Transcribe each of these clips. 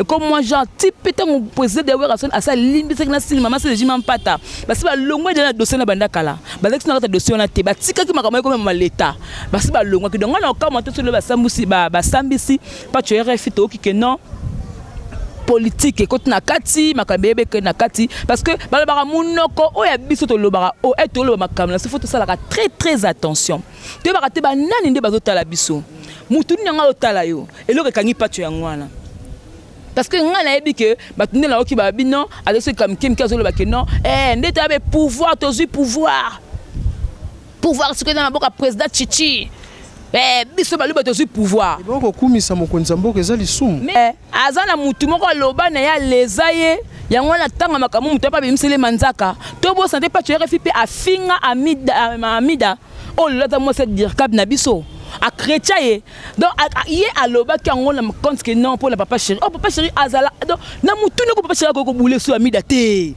Et comme moi, genre, type, peut-être mon président de Werason à sa ligne, c'est que la cinéma, c'est le jimam pata. Parce que le moins de la dossier na bandakala. Parce que c'est un dossier na té. Bah, si quelqu'un m'a comme l'État. Parce que le moins que donc on a commenté sur le Bassambusi, Sambisi, pas tu es refito qui non. Politique et côté nakati makabebe que nakati parce que balabara munoko o ya biso to lobara o eto lo makamla il faut tout ça la très très attention te bakate ba nani nde bazota la biso mutu nyanga otala yo et le rekangi patu yangwana parce que ngana yebi que batunde la oki ba bino adesso comme kim kazo ba que non ndete abe pouvoir tozu pouvoir ce que dans la boka président Chichi biso balu batozu pouvoir boko kumisa mokonzi mboka ezali sumu mais azana mutu moko loba na ya lezaye yango na tanga makamu mutu pa bimsele manzaka to bo santé pa tu refipe afinga amida o lata mo se dire kab na biso a chrétien donc yé aloba ki yango na compte que non pour la papa chéri papa chéri azala donc na mutu ne ko papa chéri ko boule so amida te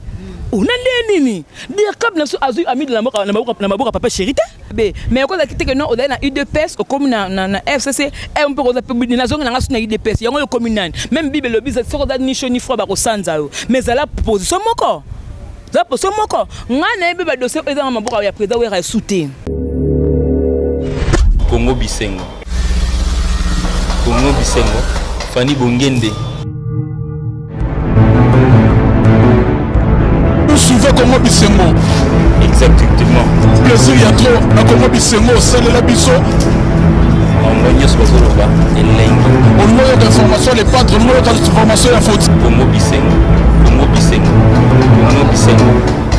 on a nini dire kab na so azu amida na maboka papa chéri te mais quand on que non on a eu de pes au comme na FCC un peu on a publié na zone na ngasu na eu de pes yango le communal même bible le business so da ni shoni fro ba ko sanza mais la position moko ngana ebe ba dossier eza maboka ya président wera souté Congo Bisengo Fanny Bongende. Suivez Congo Bisengo. Exactement. Plaisir il y a trop à Congo Bisengo, c'est la biso. On a d'informations, les patrons, on a d'informations, la faute. Congo Bisengo.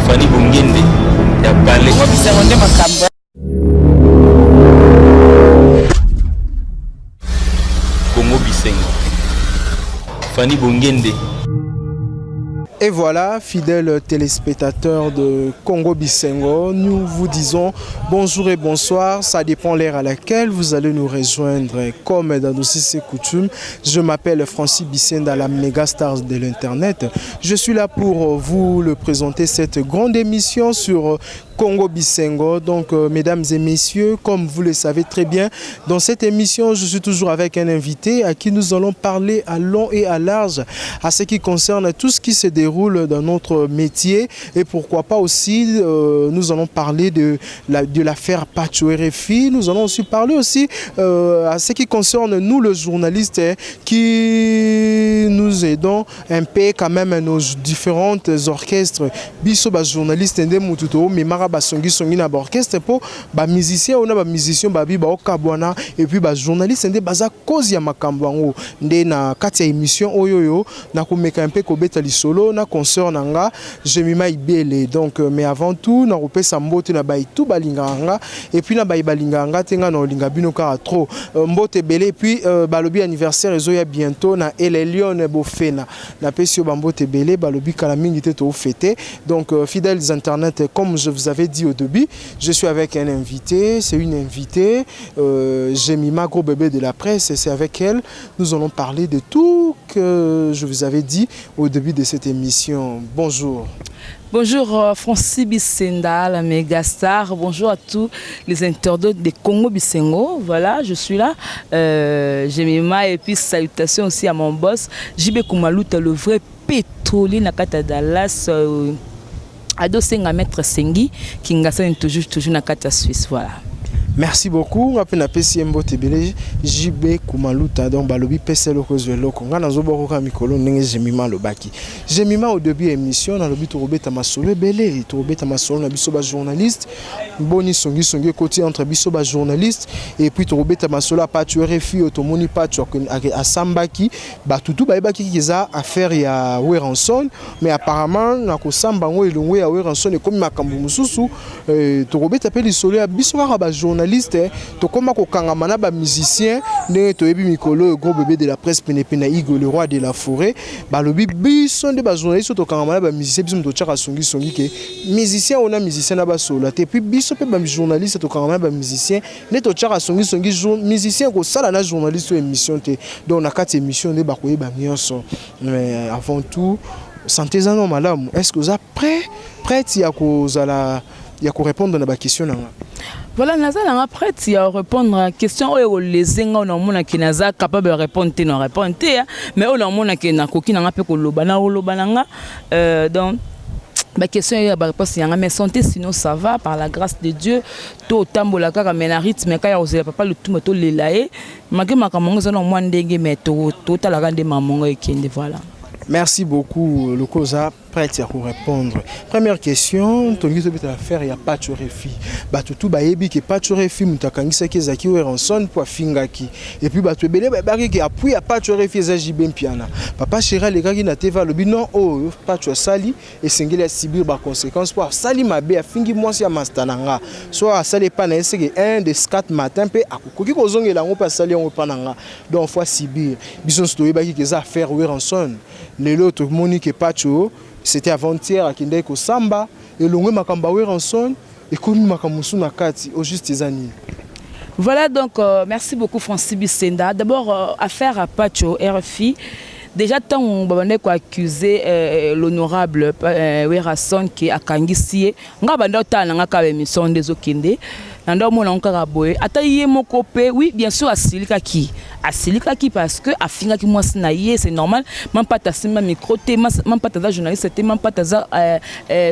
Fanny Bongende. Ya balé. Congo Bisengo nde makamba. Congo Bisengo. Fanny Bongende. Et voilà, fidèles téléspectateurs de Congo Bisengo, nous vous disons bonjour et bonsoir. Ça dépend l'heure à laquelle vous allez nous rejoindre. Comme dans nos coutumes, je m'appelle Francis Bissenda, la méga star de l'internet. Je suis là pour vous le présenter cette grande émission sur Congo Bisengo. Donc, mesdames et messieurs, comme vous le savez très bien, dans cette émission, je suis toujours avec un invité à qui nous allons parler à long et à large à ce qui concerne tout ce qui se déroule dans notre métier et pourquoi pas aussi, nous allons parler de l'affaire Pacho RFI. Nous allons aussi parler aussi à ce qui concerne nous, le journaliste, qui nous aidons un peu quand même nos différentes orchestres. Bisoba journaliste, mais basongi songi na orchestre pour ba musicien on a ba musicien babi ba okabwana et puis ba journaliste ndé baza cause ya makambo ngo ndé na kati ya émission oyoyo na komeka un peu kobeta lisolo na concert nanga Jemima Ibele. Donc mais avant tout na kopesa mbote na ba itu balinganga et puis na ba balinganga tenga na olinga bino ka trop mbote belé. Et puis balobi anniversaire ezoya bientôt na Elelion Bofena na pesio ba mbote belé balobi kala mingi te to fêter. Donc fidèles internet, comme je vous avais dit au début, je suis avec un invité, c'est une invitée, Jemima, gros bébé de la presse, et c'est avec elle, nous allons parler de tout que je vous avais dit au début de cette émission. Bonjour. Bonjour Francis Bissenda, la méga star. Bonjour à tous les internautes de Congo Bisengo. Voilà, je suis là. Jemima et puis salutations aussi à mon boss, JB Koumalouta, le vrai pétrolier Nakata Dallas. Ado Senga Maître Sengi, qui est toujours na kata Suisse. Voilà. Merci beaucoup. On appelle PCMBO TBL JB Koumalouta donc balobi pese loko zweloko ngana zoboko ka mikolo ndenge Jemima lobaki. Jemima au début émission na lobi to robeta masolo belé to robeta masolo na biso ba journaliste boni songi côté entre biso ba journaliste et puis to robeta masolo a Pacho RFI otomoni Pacho a Sambaki ba tutu ba ebaki kiza affaire ya Weranson mais apparemment na ko samba ngo ilongwe ya Weranson et comme makambo mususu to robeta pe lisolo ya biso ka ba journaliste to koma ko kangamana ba musicien ndenge to yebi mikolo gros bébé de la presse penepena Igor le roi de la forêt balobi biso nde ba journaliste to kangamana ba musicien biso to tchaka songi ke musicien on a musicien na ba solo te puis biso pe ba journaliste to kangamana ba musicien nde to tchaka songi musicien ko sala na journaliste émission te donc na kati émission nde ba koyeba nyonso. Mais avant tout santé en malamu, est-ce que vous êtes prête ya ko zala ya ko répondre na ba question nanga? Voilà, Nazala prête à répondre à la question où les gens ont qui naza capable de répondre non répondre mais on a qui na koki na pe ko lobana o lobananga donc ma question est la réponse yanga mais santé sinon ça va par la grâce de Dieu to tambola kaka mais na rythme ka ya ozela papa le tout to lelaé maki makamongo za no mwa ndenge mais to tala ka nde mamongo ekende voilà. Merci beaucoup, le Koza, prêt à vous répondre. Première question, ton guide de l'affaire, il n'y a pas de refi. Tout baébi qui pas de refi, mutakangisa qui zaki ou ranson pour fingaki. Et puis tu belé bari qui appuie à pas de refi zaji ben piana. Papa chéra les gars qui na teva le binon oh pas de sali et singeli à subir par conséquence pour sali ma bé à fingi moi si à mastananga. Soit sali pas na essayer 1 des 4 matin pe à koki ko zonge la on pas sali on pananga. Donc fois subir. Bison story baki qui za faire ou ranson. L'autre Monique Pacho, c'était avant-hier à Kindeko Samba, et l'on makamba ranson et comme makamusu nakati au juste des années. Voilà donc merci beaucoup Francis Bissenda. D'abord affaire à Pacho RFI. Déjà tant on a accusé l'honorable Werason qui a kangisie nga banda tana nga ka émission des okinde nando mona onka boye ataye moko pe oui bien sûr asilika ki parce que afinga ki moi sinaye c'est normal même pas ta sima micro te même pas ta journaliste te même pas ta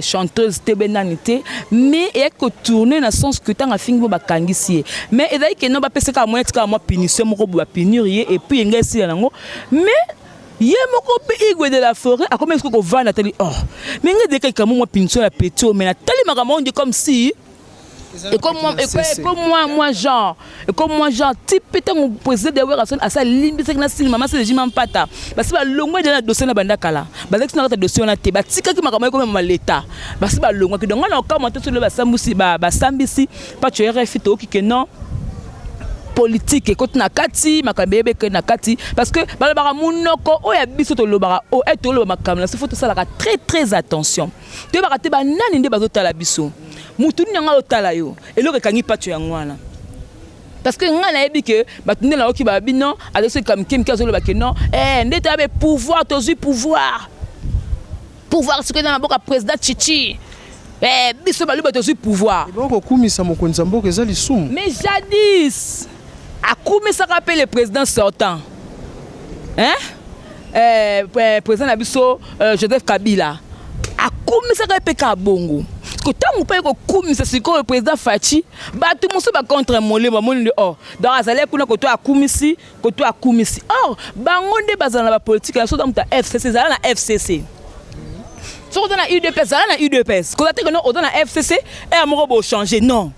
chanteuse te benanité mais et que tourner dans sens que tant afinga ba kangisie mais et d'ailleurs que non ba pesa ka moi tika moi punition moko ba punir et puis ngesi yango mais yé moko pe igwe de la forêt a combien est-ce qu'on va Nathalie oh mais nga de quelqu'un moi pinso la péto mais Nathalie makamon dit comme si et comme moi genre type tant on posait des raisons à ça limite c'est que na style maman c'est le pata parce que longo de la dossier na banda kala parce que na dossier na te ba tika ki makamon comme l'état parce que longo que donc on a commenté sur le basambusi ba sambisi pas tu RFI to ki que non politique et côté nakati makambebe que nakati parce que balabara munoko o ya biso to lobara o eto lo makamla il faut tout ça la très attention te ba te ba nani nde bazo tala biso mutu nyanga otala yo elo ke kangi patu ya ngwana parce que ngana yebi que batunde la oki ba bino avec ce comme kim kazo lo ba que non ndete abe pouvoir tozu pouvoir ce que dans la boka président Chichi biso balu ba tozu pouvoir bon ko kumisa mokonza mboka ezali sumu mais jadis a comme ça rappelle le président sortant président Nabiso Joseph Kabila a comme ça rappelle Kabongo que tant on peut comme ça c'est que le président Fachi ba tout monde ba contre molé ba monde oh dans azale kuna ko to akumisi or bangonde bazana ba politique la so dans ta FCC za na FCC so ko na UDPS za na UDPS ko ta que non au dans la FCC et amoko bo changer non.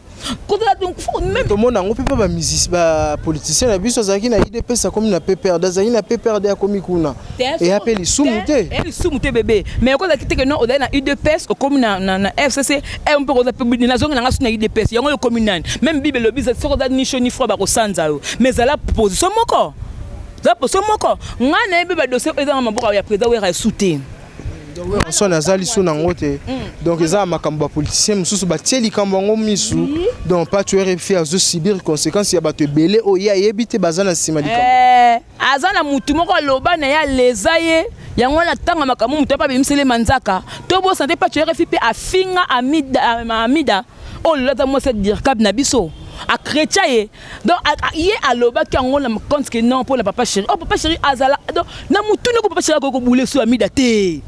Même tout le monde a pas ba musicien ba politicien la biso zaki na IDP ça comme na PPR dazaki na PPR de komi kuna et appelle sumuté bébé mais ko zaki que non au na IDP au comme na FCC et on peut ko zapi na zonga na ngasu na IDP yango le communal même bible le biso so ko ni shoni fro ba ko sanza mais za la position moko ngana ebe ba dossier eza maboka ya président wera souté son azali sona ngote donc eza makambo politicien mususu batieli kambo ngo misu donc pas tu RFI à subir conséquences ya bato belé o ya yebite bazana sima likambo azana mutu moko loba na ya lezaye yango na tanga makambo mutu pa bimsele manzaka to bo santé pas tu RFI pe afinga amida o lata mo se dire cap na biso a chrétien donc yé aloba ki yango na compte que non pour la papa chéri azala donc na mutu ne ko papa chéri ko boule so amida te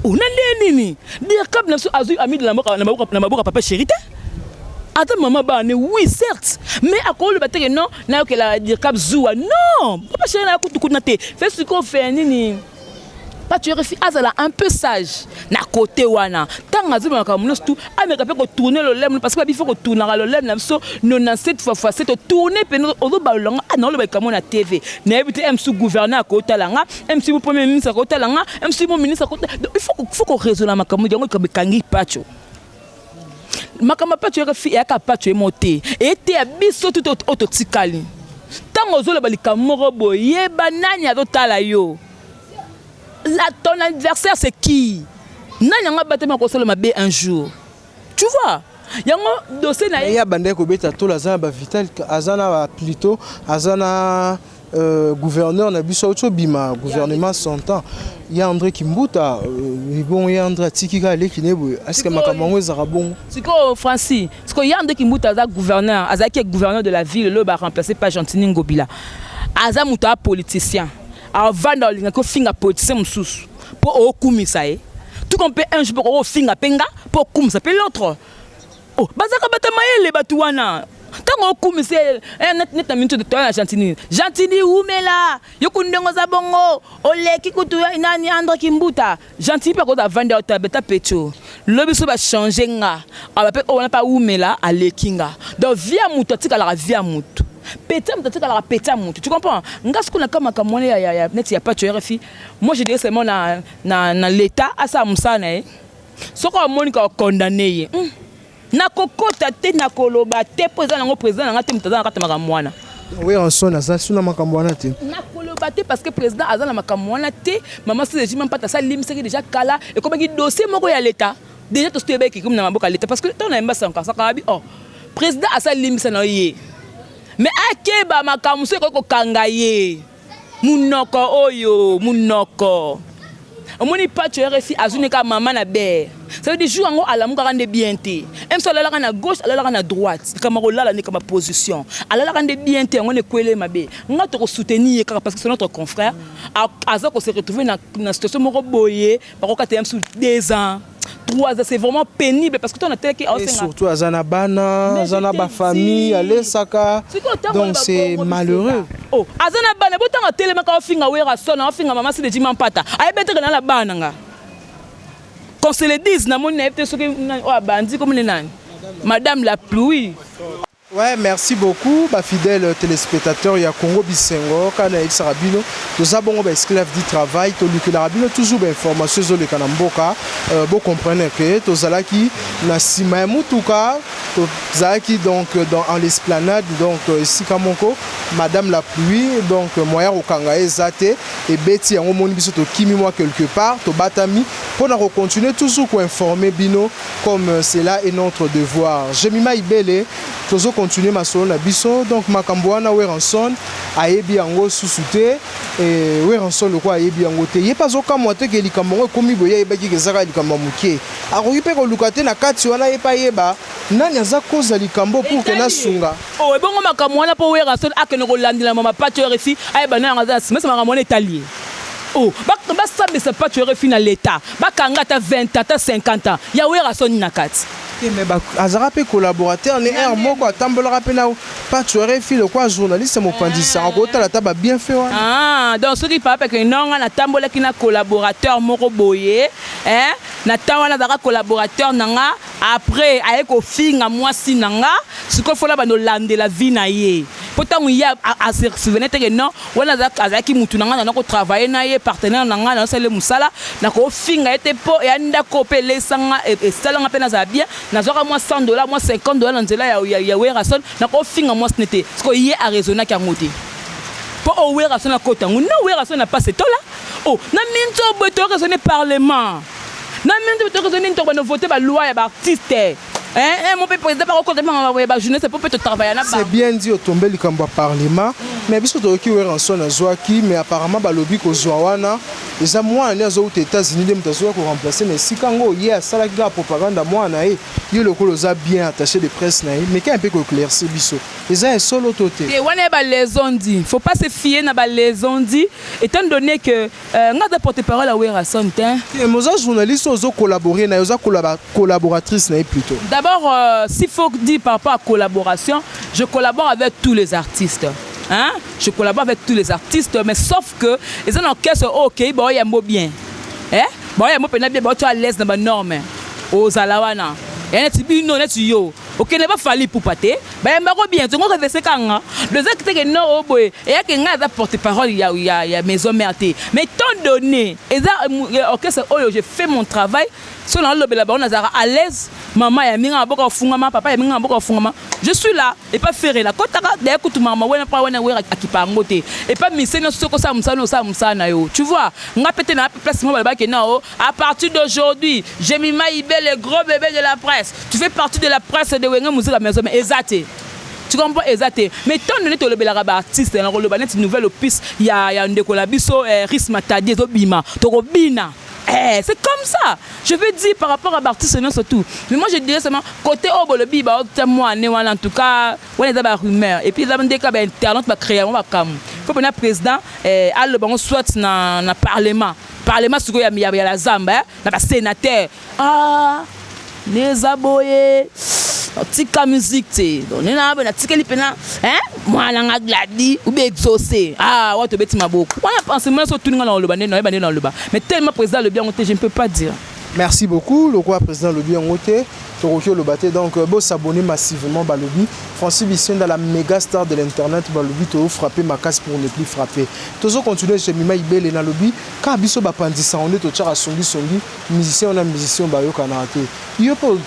on a nini dire comme na azu ami de la maboka papa chéri te attends maman ba oui certes mais à quoi le battre non na que la dire cap zoua non papa chéri na kutu na te fais ce qu'on fait nini pas tu refi azala un peu sage na côté wana tanga zima kamuno tout ameka pe ko tourner le lem parce que il faut ko tourner le lem na so 97 fois 7 tourner pe ozo balonga na le ba kamona TV na ebite MC gouverneur ko talanga MC premier ministre ko talanga MC ministre ko il faut ko raisonner makamu yango ko bekangi pacho makama pacho refi ya ka pacho emote ete abiso tout autotikali tanga ozo le balika moko boye banani azotala yo. Ton adversaire c'est qui? Nanyanga batema ko solo mabe un jour. Tu vois? Yango dossier na ya bande ko beta to la zana ba vital azana plutôt azana gouverneur na biso auto bima gouvernement s'entend. Il y a André Kimbuta bon il y a André Tikika lekinebo est-ce que makamango ezara bon siko Francis siko il y a André Kimbuta aza gouverneur azaki gouverneur de la ville le ba remplacé par Gentini Ngobila aza muta politicien avant d'aller ko finga politicien mususu pour okumisa e tout qu'on peut un jour pour finga penga pour kumisa pe l'autre oh bazaka batamaye le batuwana tango okumise net na minute de temps Gentini umela yokundongo za bongo oleki kutu nani André Kimbuta Gentini pa ko da vanda tabeta pecho lobiso ba changer nga abape on pas umela alekinga donc via mutu tika la via mutu péta mutu tika la péta mutu tu comprends ngas kuna kama kamone ya net ya pas tu RFI moi je dirais seulement na l'état asa musana soko monika condamné na kokota te na koloba te poza nango président nga te mutaza na kata makamwana oui en son aza suna makamwana te na koloba te parce que président aza na makamwana te maman se régime pas ça limisaki déjà kala et comme ki dossier moko ya l'état déjà to stebe ki comme na maboka l'état parce que ton na mbasa encore ça kabi oh président asa limisa na ye mais akeba makamuso ko kanga ye munoko oyo munoko omoni pas tu RFI azunika maman na be ça veut dire jour en à la muka rende bien té même ça la na gauche la na droite comme la ni comme position ala la rende bien té on est kwele mabe nga to soutenir parce que c'est notre confrère aza ko se retrouver na situation moko boyé par ko katem sous 2 ans 3 ans c'est vraiment pénible parce que ton tel qui et surtout azana bana azana ba famille aller saka donc c'est malheureux oh azana bana botanga télé maka ofinga wera sona ofinga mama si de jimampata ay bete na la bana nga qu'on se le dise na moni na ete soki o bandi comme nani madame la pluie. Ouais, merci beaucoup, fidèles téléspectateurs. Il y a Congo Bisengo, Kana El Sarabino, tous abonnés esclaves du travail, tous les rabino toujours d'informations sur le Kanamboka. Vous comprenez que tous alaki na sima mutuka, tous alaki donc dans l'esplanade donc ici Kamoko, Madame la pluie donc moyen au Kangae Zate et Betty en moni biso to kimi moi quelque part, to batami pour nous continuer toujours pour informer bino comme cela est notre devoir. Jemima Ibele, tous continuer ma solo na biso donc makambwana Weranson ayebi yango susute et Weranson le quoi ayebi yango te ye pas oka moite ke likambo komi boye yebaki ke zaka likambo muke akoki pe ko lukate na kati wana yepa yeba nani aza koza likambo pour que na sunga oh e bongo makamwana po Weranson akene ko landila mama patio refi ayeba na ngaza mais makamwana italien oh ba ça pas tu refi na l'état ba kanga ta 20 ta 50 ans ya Weranson na kati mais azara pe collaborateur ne un moko atambola pe na pas tu RFI le quoi journaliste mo pandisa ko tala ta ba bien fait ah donc ce qui pas que non na tambola ki na collaborateur moko boye na tawana zaka collaborateur nanga après avec ko finga mwasi nanga siko fola ba no lande la vie na ye pourtant il y a à se souvenir que non wana zaki mutu nanga na ko travailler na ye partenaire nanga na sele musala na ko finga ete po ya ndako pe lesanga et salanga pe na za bien na zoka moi $100 moi $50 na nzela ya Weranson na ko finga moi snete parce que hier a raisonner ka ngote pour Weranson na kota nguna Weranson na passe to là oh na minto boto raisonner parlement na minto boto raisonner to ba voter ba loi ya ba artiste mon président par contre ba jeunesse pour peut travailler na ba c'est bien dit au tomber likambo parlement mais biso to ki Weranson na zoaki mais apparemment ba lobby ko zowana eza mwana azo aux États-Unis de mutazo ko remplacer mais si kango hier sala ki propagande mwana ye le kolo za bien attaché de presse na mais qui un peu éclairci biso eza un solo toté et wana ba les on dit faut pas se fier na ba les on dit étant donné que ngada porte-parole à Weranson et moza journaliste ozo collaborer na oza collaboratrice na plutôt d'abord s'il faut dire par rapport à collaboration je collabore avec tous les artistes. Hein? Je collabore avec tous les artistes, mais sauf que ils ont un orchestre ok, bon il y a mot bien, bon il y a mot bien, bon tu as l'aise dans ma norme, aux alawana, et net bino net yo, ok n'est pas fallu pour pâter, ben il bien, tu vois que c'est quand le zèle que non au boy, et que n'a pas porte-parole il y a maison merté, mais tant donné, et ça orchestre oh j'ai fait mon travail. Si on a le bel à l'aise, maman a mis un boca fungama, papa a mis un boca fungama. Je suis là et pas faire la côte à écoute maman, ouais, pas ouais, à qui part côté et pas misser nos soko ça na yo. Tu vois, on a pété na place moi là-bas que non. À partir d'aujourd'hui, j'ai mis Maïbel le gros bébé de la presse. Tu fais partie de la presse de Wenga Moussa la maison mais exact. Tu comprends exactement. Mais tant donné to le bel artiste dans le banet nouvelle opus il y a ndeko la biso Ris Matadi zo bima to bina. C'est comme ça. Je veux dire par rapport à l'artiste surtout. Mais moi je dirais seulement côté obolobi ba moi né en tout cas on est dans la rumeur et puis là des cas internet va créer on va comme faut que le président a le bon soit dans parlement sur ya la Zamba na sénateur les aboyés tika musique te donc na ba tika lipena moi na gladi ou bien exaucé wa to beti maboko on pense moi so tout dans le bandé dans le bas mais tellement président le bien je ne peux pas dire. Merci beaucoup le roi président le bien ngoté Torokyo le baté donc beau s'abonner massivement balobi Francis Bissien dans la méga star de l'internet balobi to frapper ma casse pour ne plus frapper toujours continuer chez Mima Ibele na lobi ka biso ba pandisa on est to tchara songi musicien on a musicien ba yo kanate yo peut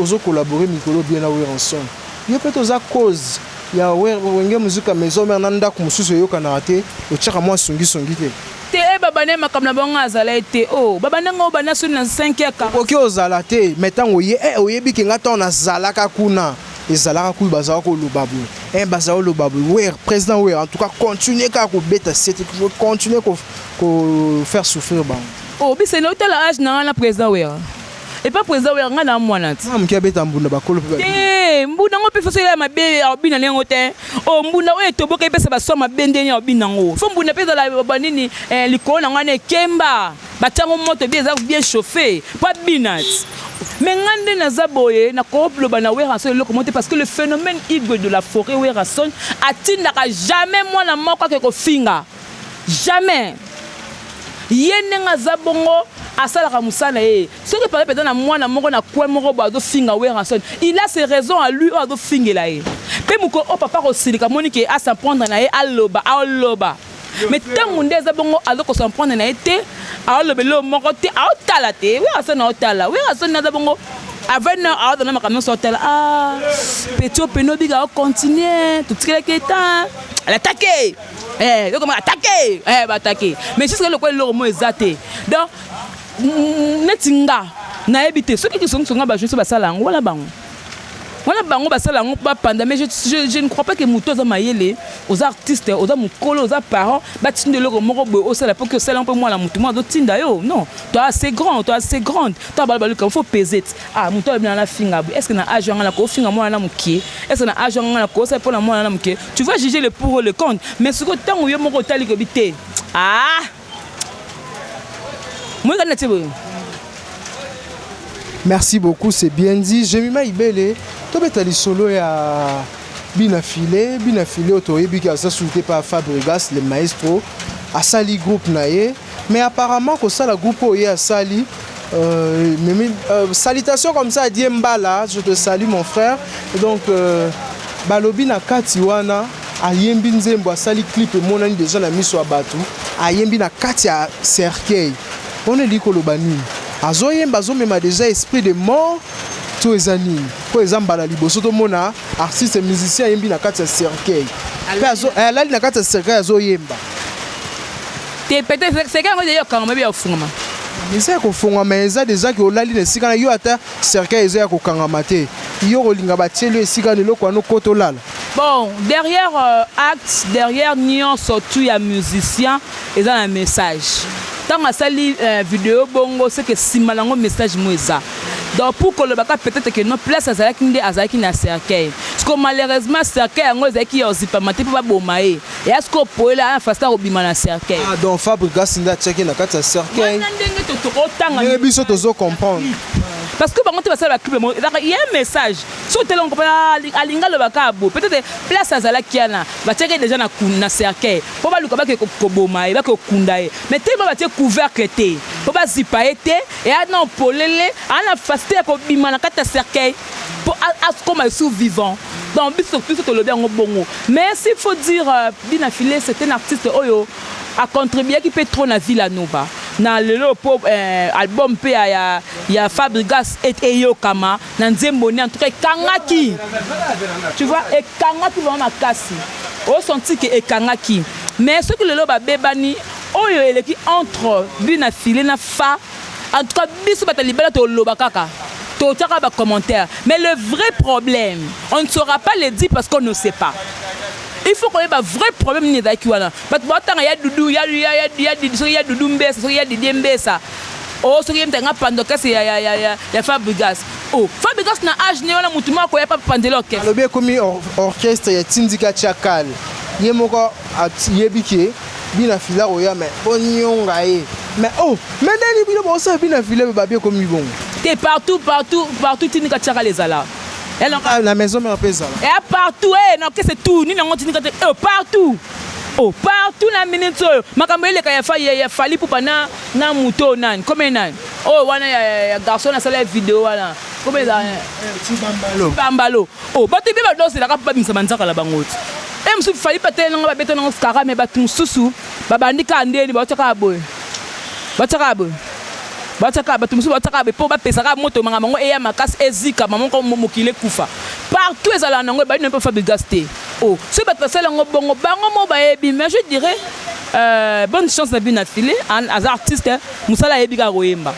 ozo collaborer mikolo bien na ensemble yo peut oza cause ya wenge musique maison mernanda ku mususu yo kanate o tchara moi songi te te babane makamna bonga azala ete babane ngo bana sur na 5 ka oki ozala te metango oyebi ke ngata on azalaka kuna ezalaka ku bazala ko lubabu bazala lubabu ouais président ouais en tout cas continuer ka ko beta c'était continuer ko faire souffrir ba bise no tala âge na président ouais et pas président ouais ngana mwana ti mki abeta mbunda bakolo pe mbunda ngo pe fosela mabe obina nengo te mbunda oyo toboka epesa basoma bendeni obina ngo fo mbunda pe la banini likona ngane kemba batango moto bien chauffé pas binat mais ngande na zaboye na koplo bana we rason le commenter parce que le phénomène hydre de la forêt we rason atindaka jamais moi na moko ke ko finga jamais yenenga zabongo asalaka musala ce que par exemple na mwana moko na kwa moko ba do finga we rason il a ses raisons à lui do fingela pe muko papa ko silika monike a s'en prendre na aloba mais tant monde zabongo aloko s'en prendre na été alobe lo moko te tala te we rason otala we rason na zabongo avec nous dans ma camion sortel petit peno biga continuer tout ce qui est temps l'attaquer comment attaquer attaquer mais jusqu'à le quoi le mot exact donc netinga na ebité ceux qui sont ba je sais pas ça là wala bango basala ngo pas pendant mais je ne crois pas que muto za mayele aux artistes aux mukolo aux parents batinde le moko bo au sala pour que ça un peu moins la muto moi do tinda yo non toi assez grande toi balbalu comme faut peser muto bien na finga est-ce que na âge ngana ko finga moi na mukie est-ce que na âge ngana ko ça pour la moi na mukie tu vas juger le pour le contre mais ce que tant yo moko tali ko bité moi kana tebo. Merci beaucoup, c'est bien dit. Jemima Ibele, tu beta li solo ya Binafile otoyebi ki asa souté par Fabregas le maestro a sali groupe naie mais apparemment que ça la groupe oye a sali salutations comme ça à Diembala, je te salue mon frère. Donc balobi na kati wana ayembi nzembo a sali clip monani déjà na miso abatu ayembi na kati ya cercueil. On est dit ko lobani azoyemba azomema déjà esprit de mort to ezani ko ezambala liboso to mona artiste musicien yembi na kati ya cercueil pe alali na kati ya cercueil azoyemba te peut-être c'est quand on quand même bien fungama eza ko fungama eza déjà que olali na sika na yo ata cercueil eza ko kangama te yo kolinga batielo esika ne loko no koto lala. Bon, derrière acte, derrière nion surtout ya musicien eza un message. Tant à sali vidéo bongo c'est que simalango message moisa. Donc pour que le baka peut-être que non place azaki nde azaki na cercueil. Parce que malheureusement cercueil yango ezaki ozipa mate pa bomae. Et est-ce que pour la fasta obima na cercueil. Donc Fabregas nda checker na kati ya cercueil. Ndenge to tanga. Mais biso tozo comprendre. Parce que par contre ça va il y a un message. Sur tel on comprend alinga le bakabo. Peut-être place azalaki yana. Va checker déjà na cercueil. Pour ba luka ba ko bomae ba ko kundae. Mais tellement ba couvercle té. Pour ba zipa été et ana polele ana fasté ko bima na kata cercueil pour comme un sous-vivant. Donc surtout que le bien bongo. Mais s'il faut dire Binafile c'est un artiste oyo a contribué qui peut trop na Villa Nova. Na lelo pop album pe ya Fabregas et Eyokama na Nzemboni en tout cas kangaki. Tu vois et kangaki vraiment makasi. On senti que et kangaki. Mais ce que lelo ba bebani oyo eleki entre Binafile na fa en tout cas biso batalibela to loba kaka. tu as des commentaires. Mais le vrai problème, on ne saura pas le dire parce qu'on ne sait pas. Il faut qu'on ait un vrai problème. Il y a Doudou, il y a Doudou Mbessa, il y a Didier Mbessa. Oh, ce qui est un pandoka, c'est il y a Fabregas. Oh, Fabregas n'a âge néo, la moutouma, il n'y a pas de pandeloque. Le bien comme orchestre, il y a Tindika Tchakal. Il y a Moko à Yébike, bien affilé au Yamé. Bon, mais oh, mais il y a aussi bien affilé au Babé comme bon. T'es partout, Tindika Tchakal les ala. La maison me rappelle ça. Et partout, non, que c'est tout. Ni non, partout. Oh, partout la minute. Makambele il a fallu pour pas na moto nan. Comment nan? Oh, wana ya garçon na sala vidéo wana. Comment ça? Bambalo. Oh, bah tu peux danser la rap pas misa manzaka la bangote. Et monsieur fallu pas tellement ba beton na skara mais ba tout susu. Ba bandika ndeni ba tshaka boy. Ba tshaka boy. Bataka batumusu bataka be po ba pesaka moto manga mango eya makasi ezika maman ko mokile kufa partout ezala nango ba ne peut pas gaster oh si batasela ngo bongo bango mo ba ebi mais je dirais bonne chance na bien affilé en artiste musala ebika koyemba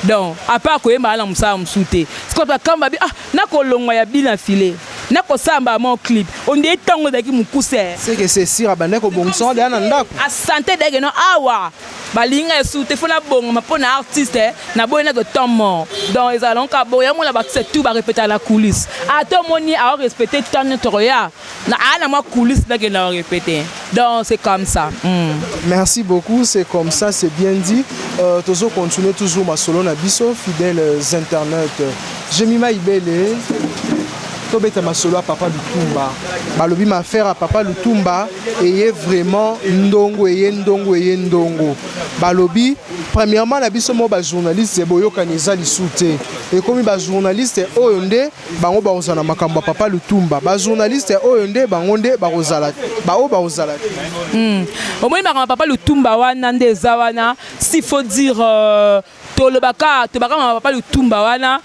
donc à part koyemba ala musala musute ce que kamba bi ah na kolongwa ya bien affilé na ko samba mon clip on dit tango daki mukuse c'est que c'est sira bande ko bongso de anandako a santé dege no awa balinga esute fona bongo mapona artiste na boyena de temps mort donc ils allons ka boya mo la ba c'est tout ba répéter la coulisse a to moni a respecter tant notoria na ana ma coulisse dege na répéter donc c'est comme ça. Merci beaucoup, c'est comme ça, c'est bien dit. Toujours continuer toujours ma solo na biso fidèles internautes. Jemima Ibele Tobeta ma solo à Papa Lutumba. Balobi ma faire à Papa Lutumba et vraiment ndongo et ndongo. Balobi premièrement la biso mo ba journaliste boyo kaneza lisute. Et comme ba journaliste oyonde bango ba ozana makambo Papa Lutumba. Ba journaliste oyonde bangonde ba ozala. Ba ozala. Au moins Papa Lutumba wana ndeza wana s'il faut dire tolobaka Papa Lutumba wana.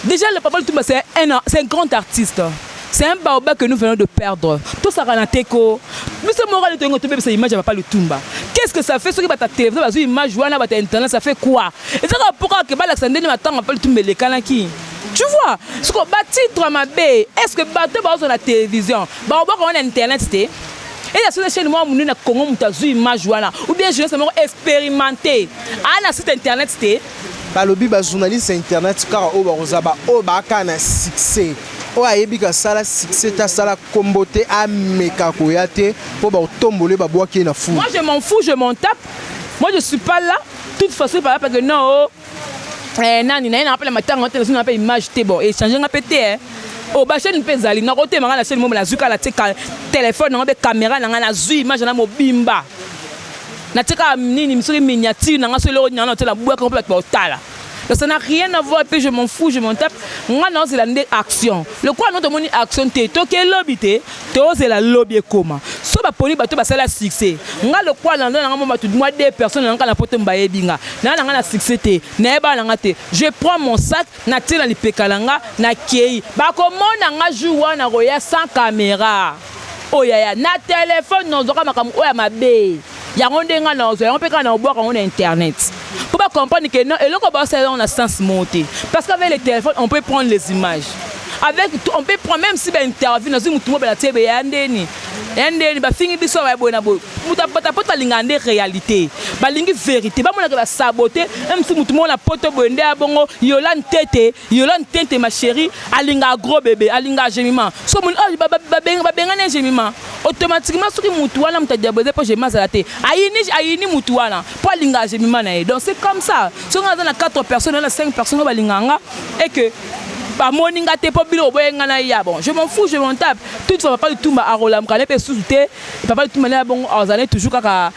Déjà, le Papa Lutumba, c'est un grand artiste. C'est un baobab que nous venons de perdre. Tout ça, on a téco. Mais ce moral de Tongo, c'est l'image de Papa Lutumba. Qu'est-ce que ça fait? Ce qui va ta télévision, une image, internet, ça fait quoi? Et ça, pourquoi que Alexandre ne m'attend Papa Lutumba les kanaki? Tu vois? Ce qu'on bâtit dans ma baie, est-ce que bateau sur la télévision? Bah, on a internet, c'était. Et la seule chaîne, moi, on a Congo, on a une image, ou bien je vais expérimenter. À la site internet, c'était. Balobi ba journaliste internet car o ba rozaba o ba kana succès o ayebika sala succès ta sala kombote ameka koyate po ba tombole ba boaki na fou. Moi je m'en fous, je m'en tape. Moi je suis pas là toute façon parce que non nani na appelle matin on téléphone appelle image té bon et changer un pété oh ba chaîne pezali na côté manga la chaîne mo la zuka la tika téléphone na caméra na na zu image na mobimba. Natika nini misuri miniature na ngaso lelo nyana tela bua complètement tala. Ça n'a rien à voir, puis je m'en fous, je m'en tape. Moi non, c'est la action. Le quoi non de mon action te to ke lobby te c'est la lobby comment. So ba poli ba to ba sala succès. Nga le quoi là na ngamo tout moi deux personnes na na poto mbaye binga. Na na succès te. Na ba na ngate. Je prends mon sac na tela li pekalanga na kei. Ba comment na nga joua na roya sans caméra. Oh ya na téléphone non zoka makam oya mabe. Ya ndenga na ozo, on peut quand on boire on internet. Pour pas comprendre que non et là on a sens monter parce qu'avec les téléphones on peut prendre les images. Avec on peut prendre même si ben interview dans une mutumo bela tebe ya ndeni ba fingi biso ba bona bo muta pota lingande réalité ba lingi vérité ba mona ka saboter même si mutumo la poto bonde abongo Yolande tete ma chérie alinga gros bébé alinga gemima so mon ba benga na gemima automatiquement ce qui mutu wana muta diaboser pour gemima zalate ayini mutu wana pour alinga gemima na donc c'est comme ça si on a dans 4 personnes dans 5 personnes ba linganga et que ba moninga te po bilo boyenga na ya bon je m'en fous je m'en tape toutefois Papa Lutumba arola mkale pe sous-té Papa Lutumba na bon azane toujours kaka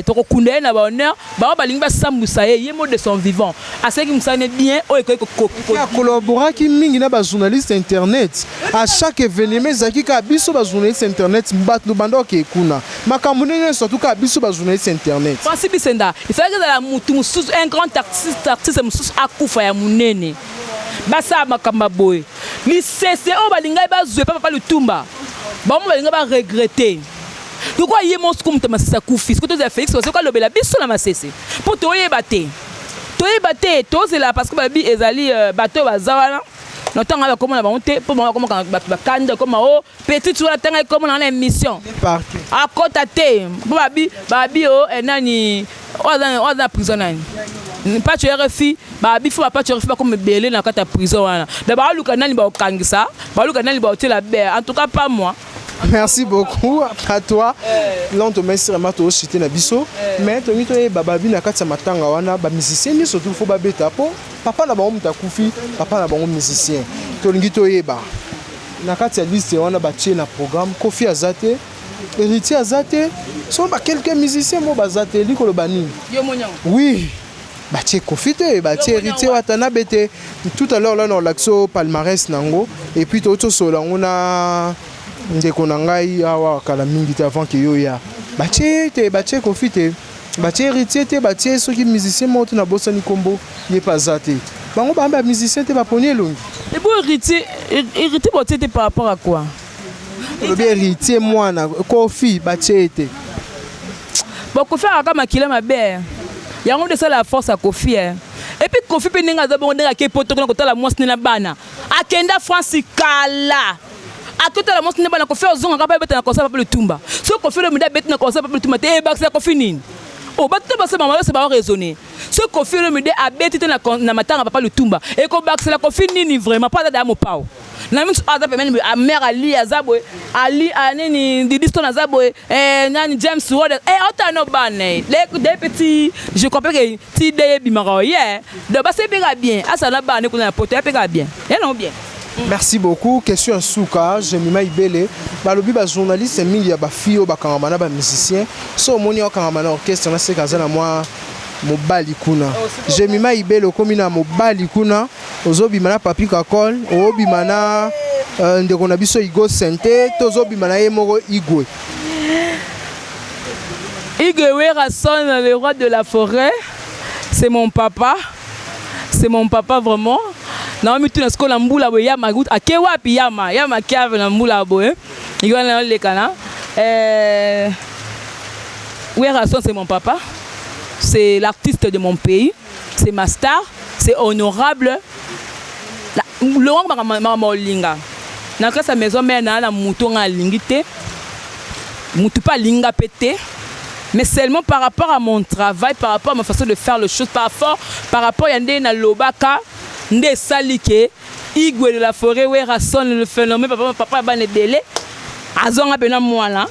to ko kunde na ba honneur ba balingi ba sambusa ye mot de son vivant à ce qui me sane bien o e ko collaborer ki mingi na ba journaliste internet à chaque événement zaki ka biso ba journaliste internet mbatlu bando ke kuna makamune surtout ka biso ba journaliste internet principe senda il fallait que la mutu un grand artiste musu akufa ya munene basa makamba boy li cesse o balinga ba zwe Papa Lutumba ba mo balinga ba regretter pourquoi yé mon skum te masisa kufi ce que tu as fait c'est quoi le bela biso na masese pour to yeba te toyeba te tozela parce que babi ezali bato bazawana notanga ba komona ba honte pour moi comme bakanda comme o petit tu tanga comme na émission à kota te babi o nani oza prisonnier pas tu RFI babi faut pas tu RFI pas comme belé na kata prison wana da ba luka nani ba okangisa ba luka nani ba otela be en tout cas pas moi. Merci beaucoup à toi. Là on te met sur ma cité na biso mais to mito e bababi na kati matanga wana ba musicien ni surtout faut ba beta po papa na bango mutakufi papa na bango musicien to ngito yeba na kati ya liste wana ba tie na programme Kofi Azate héritier Azate sont ba quelques musiciens mo bazate likolo bani oui ba tie Kofi te ba tie héritier watana bete tout à l'heure là dans l'axo palmarès nango et puis to sola on a ndeko na ngai awa kala mingi te avant que yo ya batie Kofi te batie héritier te batie soki musicien monte na bosani kombo ye pazate bango bamba musicien te baponi elongi et bon héritier botie te par rapport à quoi le bien héritier mwana Kofi batie te bon Kofi aka makila mabe yango de ça la force à Kofi et puis Kofi pe ninga za bongo ndeka ke poto ko tala mwasi na bana akenda France kala akota la monsine bana Kofi ozonga ka beta na concert le tumba so Kofi le muda beta na concert le tumba te baksa Kofi nini o bakta basa mama c'est pas raisonner so Kofi le muda abeti te na matanga papa le tumba et ko baksa la Kofi nini vraiment pas da mo pao na mintu ada pe meni a mère Ali azabwe Ali aneni Didiston azabwe nani James Ward ota no bane les petits je comprends que ti de bimara yeah de basa pega bien asa na bane ko na poto pega bien et non bien. Merci beaucoup. Question Souka, Jemima Ibele. Balobi ba journaliste mingi ya ba fio ba kamana ba musicien. So moni o kamana orchestre na se kazana moi mobali kuna. Jemima Ibele komi na mobali kuna. Ozobi mana papi kakol, obi mana ndeko na biso Igo Sente, tozobi mana yemoro Igwe. Igwe Rasson, le roi de la forêt. C'est mon papa. C'est mon papa vraiment. Na mi tuna skola mbula bo ya magut akewa pi yama kiave na mbula bo igwana le kana Rasson c'est mon papa, c'est l'artiste de mon pays, c'est ma star, c'est honorable le rang mama linga na kasa maison mère na mutu nga lingite mutu pas linga pété mais seulement par rapport à mon travail, par rapport à ma façon de faire les choses, par rapport à yande na lobaka Nde salike Igwe de la forêt Rasson le phénomène papa bane belé azonga pena mwana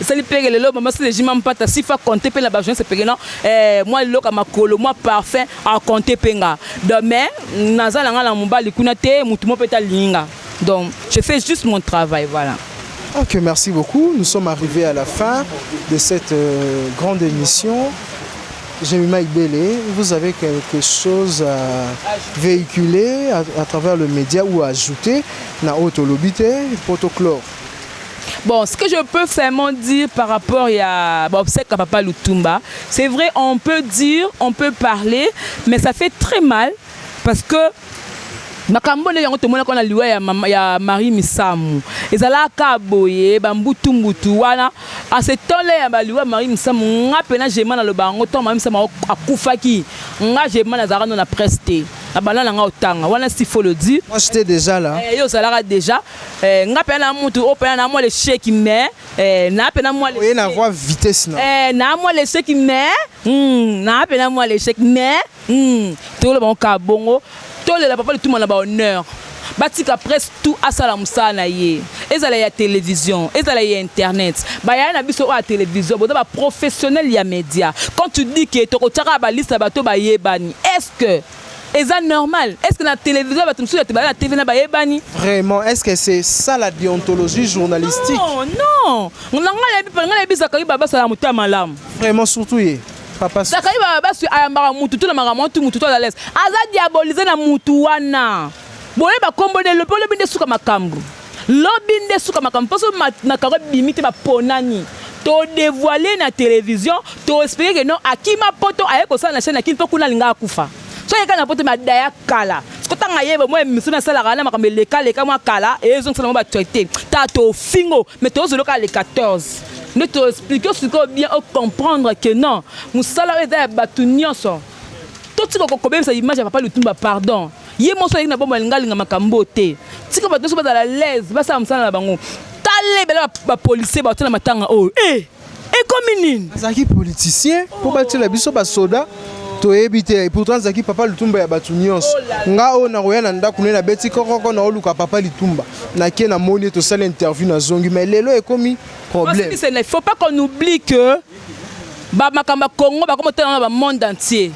sali pege le lo mama se jima mpata sifa compter pe la ba jeunesse pege non moi le ka makolo moi parfait à compter penga demain nazala ngala mobali kuna te mutu mo peta linga donc je fais juste mon travail voilà. Ok, merci beaucoup. Nous sommes arrivés à la fin de cette grande émission. Jemima Ibele, vous avez quelque chose à véhiculer à travers le média ou à ajouter na autolobité protocole. Bon, ce que je peux vraiment dire par rapport à Obsèque à Papa Lutumba, c'est vrai, on peut dire, on peut parler, mais ça fait très mal parce que makambo le yango tomona kona liwa ya Marie Misamu ezalaka boye bambutu mbutu wana a ce temps-là ya baliwa Marie Misamu nga pena jema na lobango to Marie Misamu akufaki nga jema na zarano na preste na balana nga otanga wana s'il faut le dire. Moi j'étais déjà là. Yo salara déjà nga pena mutu o pena na moi le chèque mais na pena moi le na voix vitesse na na moi le chèque mais na pena moi le chèque mais to le bon ka bongo la papa tout le monde a honneur batika presque tout à sala musana ye ezala ya télévision ezala ya internet ba ya na biso à télévision boda ba professionnel ya média quand tu dis que to kotaka ba liste bato ba yebani est-ce que est normal est-ce que la télévision ba tumsu ya la TV na ba yebani vraiment est-ce que c'est ça la déontologie journalistique? Non ngala bisa ka ba sala mutama lam vraiment surtout ye papa sakai baba su ayambara mutu to na magamontu mutu to la laisse aza diaboliser na mutu wana boye ba kombo de le binde suka makambu lobinde suka makambu parce na karo bimite ba ponani to dévoiler na télévision to expliquer que non akima poto ayeko ça na chaîne akini to kuna linga akufa so yeka na poto madaya kala kotanga yeba moi misuna sala kana makambe le moi kala et ils ont seulement ba traiter ta to fingo mais to zoloka le 14. Nous t'expliquons ce qu'on bien comprendre que non, nous salariés d'Abatunion sont. totika kokobebisa image ya Papa Lutumba pardon ye moso yeki na bomba lingalinga makambo te tika bato nyonso bazala l'aise basala mosala na bango talebela bapolisier bato na matanga oyo ekomi nini azalaki politicien mpo batela biso basoda toyebi te et pourtant azalaki Papa Lutumba ya bato nyonso nga oyo nakoya na ndako ne nabeti kokoko na oluka Papa Lutumba nakie na moni tosala interview na zongi mais lelo ekomi problème. Il ne faut pas qu'on oublie que Makamba Congo va comme dans le monde entier.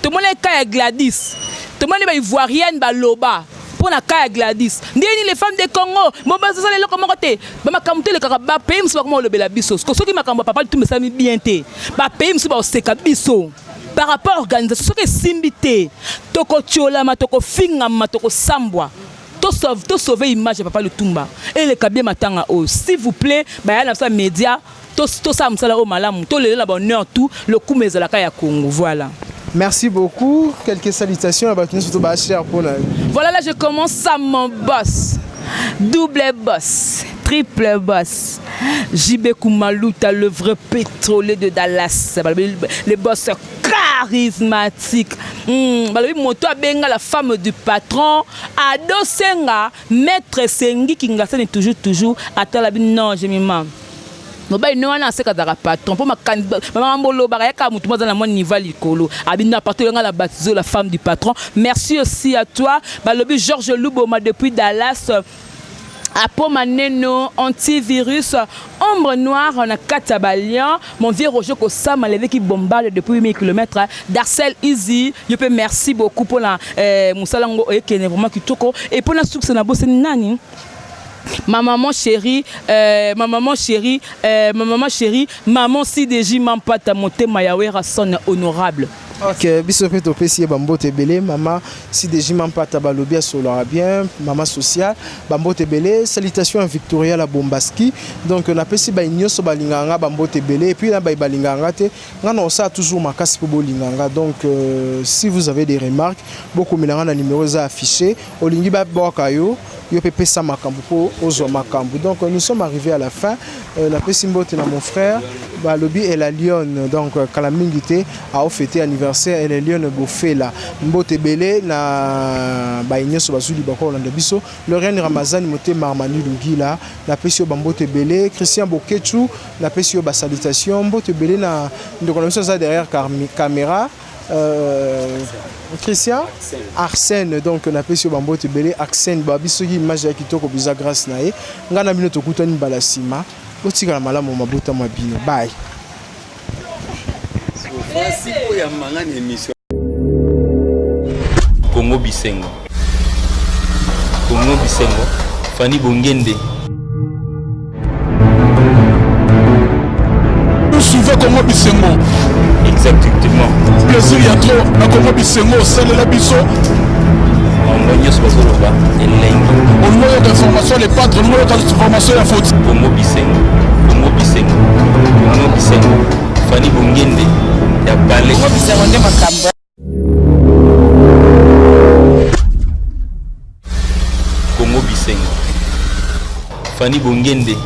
Tout le monde est cas Gladys. Tout le monde est ivoirienne loba pour la cas Gladys. Ni les femmes de Congo, bon bah ça les comment côté. Ba Makamba le Karaba pays monsieur comment le bela biso. Ce qui Makamba Papa tout me ça bien té. Ba pays monsieur ba seka biso. Par rapport à l'organisation, ce qui est simbité, toko tchola ma toko finga ma toko sambwa. To sauver l'image de Papa Lutumba et le kabie matanga o s'il vous plaît bah y a ça média to ça msala o malamu to le la bonheur tout le coup mais la kaya Congo voilà. Merci beaucoup. Quelques salutations à Batini surtout cher pour la. Voilà là je commence à mon boss. Double boss, triple boss. JB Koumalouta, le vrai pétrolier de Dallas. Le boss charismatique. Moto Benga, la femme du patron. Ado Senga, maître Sengi qui est toujours. Attends la bine, non, je m'y mens. No ba ino wana seka dara patron pour ma mbolo ba ka mutu mo dans mon niveau likolo abina patron nga la baptiser la femme du patron. Merci aussi à toi balobi Georges Louboma depuis Dallas. Apo maneno antivirus ombre noire on a katabalian mon vieux Roger Kosama levé qui bombarde depuis 8000 km d'Arcel Easy je peux merci beaucoup pour la musalango et vraiment kitoko et pour la succès na bosse nani ma maman chérie, maman CDJ Mampata monté Mayawera son honorable. Ok, bisope topesi bambo tebele maman CDJ Mampata balobia solo bien maman sociale bambo tebele salutations à Victoria la Bombaski donc on appelle si ba nyoso balinganga bambo tebele et puis là ba balinganga te ngana on ça toujours makasi po bolinganga donc si vous avez des remarques beaucoup melanga na numéro za affiché olingi ba bokayo yo pepe sa makambu po ozo makambu donc nous sommes arrivés à la fin la pesimbote na mon frère balobi et la lionne donc kalamingité a fêté anniversaire et la lionne bofela mbote belé na ba nyoso bazuli bako landa biso Lorraine Ramazani moté Marmani Lungila na pesio bambote belé Christian Bokechu na pesio ba salutation mbote belé na ndoko na biso za derrière caméra Christian Arsène donc on appelle sur bambo tebele Arsène babiso ki image ya kitoko biza grâce na ye ngana bino tokutani balasima otika na malamu mabota mabino bye. Merci pour ya mangani émission Congo Bisengo Fanny Bongende Nous suivons Congo Bisengo. exactement Plaisir y a trop na Congo Bisengo c'est la biso. On nyos bazoloba elengi Au moyen d'information les padres, au moyen d'information la faute. Congo Bisengo Fanny Bongende ya Palais Congo Bisengo nde makambo Congo Bisengo Fanny Bongende